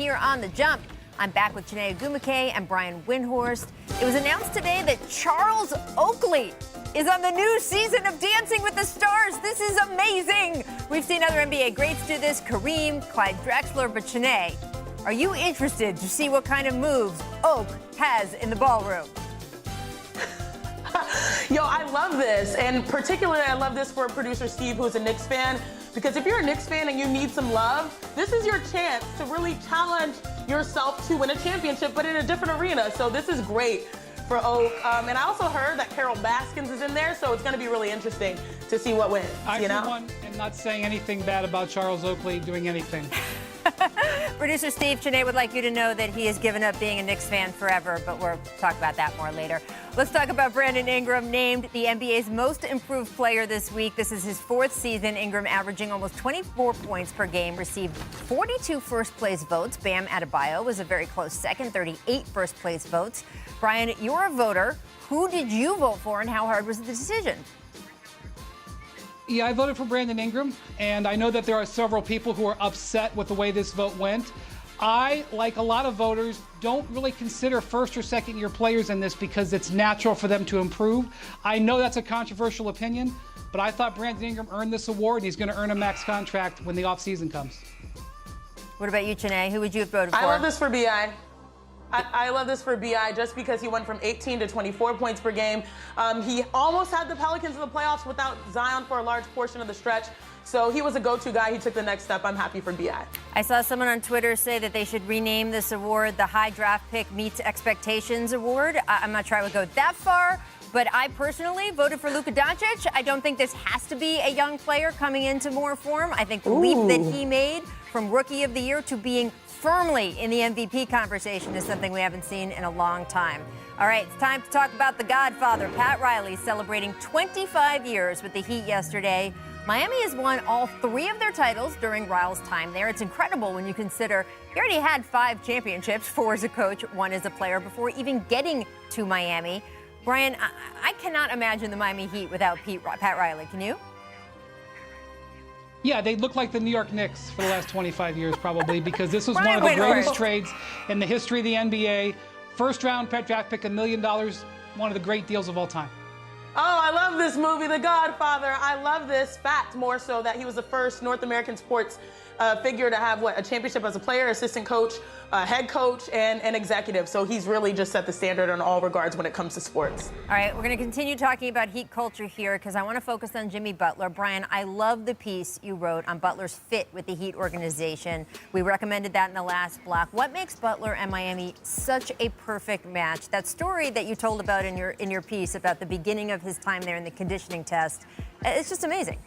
Here on The Jump, I'm back with Janae Agumake and Brian Windhorst. It was announced today that Charles Oakley is on the new season of Dancing with the Stars. This is amazing. We've seen other NBA greats do this, Kareem, Clyde Drexler, but Janae, are you interested to see what kind of moves Oak has in the ballroom? Yo, I love this, and particularly I love this for producer Steve, who's a Knicks fan, because if you're a Knicks fan and you need some love, this is your chance to really challenge yourself to win a championship, but in a different arena. So this is great for Oak. And I also heard that Carol Baskins is in there, so it's going to be really interesting to see what wins. I, for one, am not saying anything bad about Charles Oakley doing anything. Producer Steve, Janae would like you to know that he has given up being a Knicks fan forever, but we'll talk about that more later. Let's talk about Brandon Ingram, named the NBA's most improved player this week. This is his fourth season. Ingram averaging almost 24 points per game, received 42 first-place votes. Bam Adebayo was a very close second, 38 first-place votes. Brian, you're a voter. Who did you vote for, and how hard was the decision? Yeah, I voted for Brandon Ingram, and I know that there are several people who are upset with the way this vote went. I, like a lot of voters, don't really consider first or second year players in this because it's natural for them to improve. I know that's a controversial opinion, but I thought Brandon Ingram earned this award, and he's going to earn a max contract when the offseason comes. What about you, Janae? Who would you have voted for? I love this for B.I. I love this for B.I. just because he went from 18 to 24 points per game. He almost had the Pelicans in the playoffs without Zion for a large portion of the stretch. So he was a go-to guy. He took the next step. I'm happy for B.I. I saw someone on Twitter say that they should rename this award the High Draft Pick Meets Expectations Award. I'm not sure I would go that far, but I personally voted for Luka Doncic. I don't think this has to be a young player coming into more form. I think the leap that he made from Rookie of the Year to being firmly in the MVP conversation is something we haven't seen in a long time. All right, it's time to talk about the Godfather. Pat Riley celebrating 25 years with the Heat yesterday. Miami has won all 3 of their titles during Riles' time there. It's incredible when you consider he already had 5 championships, 4 as a coach, 1 as a player, before even getting to Miami. Brian, I cannot imagine the Miami Heat without Pat Riley. Can you? Yeah, they look like the New York Knicks for the last 25 years, probably, because this was one of the greatest trades in the history of the NBA. First round draft pick, $1 million, one of the great deals of all time. Oh, I love this movie, The Godfather. I love this fact more so that he was the first North American sports figure to have, a championship as a player, assistant coach, head coach, and an executive. So he's really just set the standard in all regards when it comes to sports. All right, we're going to continue talking about Heat culture here because I want to focus on Jimmy Butler. Brian, I love the piece you wrote on Butler's fit with the Heat organization. We recommended that in the last block. What makes Butler and Miami such a perfect match? That story that you told about in your piece about the beginning of his time there in the conditioning test, it's just amazing.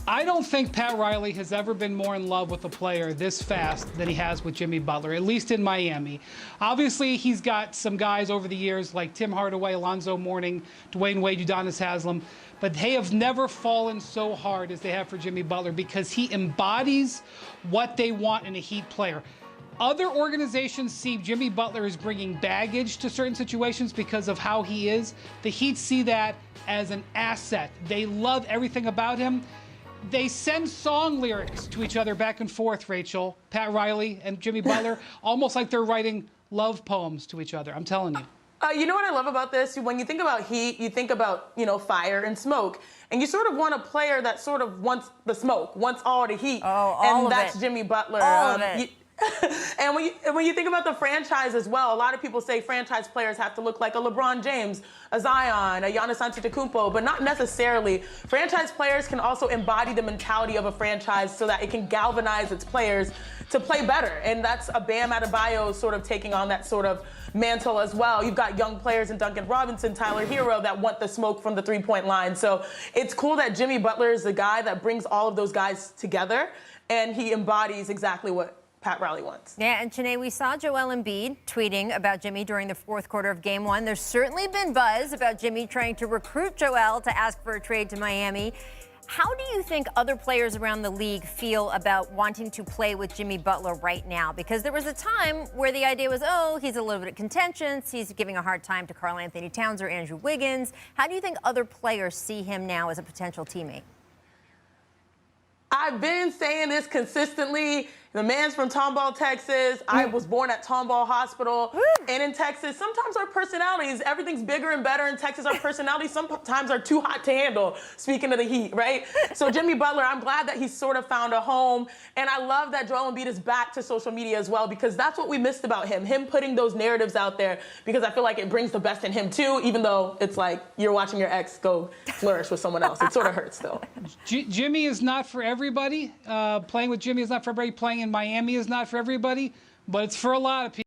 I don't think Pat Riley has ever been more in love with a player this fast than he has with Jimmy Butler, at least in Miami. Obviously, he's got some guys over the years like Tim Hardaway, Alonzo Mourning, Dwayne Wade, Udonis Haslem, but they have never fallen so hard as they have for Jimmy Butler because he embodies what they want in a Heat player. Other organizations see Jimmy Butler as bringing baggage to certain situations because of how he is. The Heat see that as an asset. They love everything about him. They send song lyrics to each other back and forth, Rachel, Pat Riley and Jimmy Butler, almost like they're writing love poems to each other. I'm telling you. You know what I love about this? When you think about Heat, you think about, fire and smoke. And you sort of want a player that sort of wants the smoke, wants all the heat. And that's Jimmy Butler. All of it. And when you think about the franchise as well, a lot of people say franchise players have to look like a LeBron James, a Zion, a Giannis Antetokounmpo, but not necessarily. Franchise players can also embody the mentality of a franchise so that it can galvanize its players to play better. And that's a Bam Adebayo sort of taking on that sort of mantle as well. You've got young players in Duncan Robinson, Tyler Hero that want the smoke from the three-point line. So it's cool that Jimmy Butler is the guy that brings all of those guys together, and he embodies exactly what Pat Riley wants. Yeah, and Janae, we saw Joel Embiid tweeting about Jimmy during the fourth quarter of Game 1. There's certainly been buzz about Jimmy trying to recruit Joel to ask for a trade to Miami. How do you think other players around the league feel about wanting to play with Jimmy Butler right now? Because there was a time where the idea was, oh, he's a little bit contentious. He's giving a hard time to Karl Anthony Towns or Andrew Wiggins. How do you think other players see him now as a potential teammate? I've been saying this consistently. The man's from Tomball, Texas. I was born at Tomball Hospital. And in Texas, sometimes our personalities, everything's bigger and better in Texas. Our personalities sometimes are too hot to handle, speaking of the heat, right? So Jimmy Butler, I'm glad that he's sort of found a home. And I love that Joel Embiid is back to social media as well, because that's what we missed about him putting those narratives out there, because I feel like it brings the best in him too, even though it's like you're watching your ex go flourish with someone else. It sort of hurts still. Jimmy is not for everybody. Playing with Jimmy is not for everybody. Playing in Miami is not for everybody, but it's for a lot of people.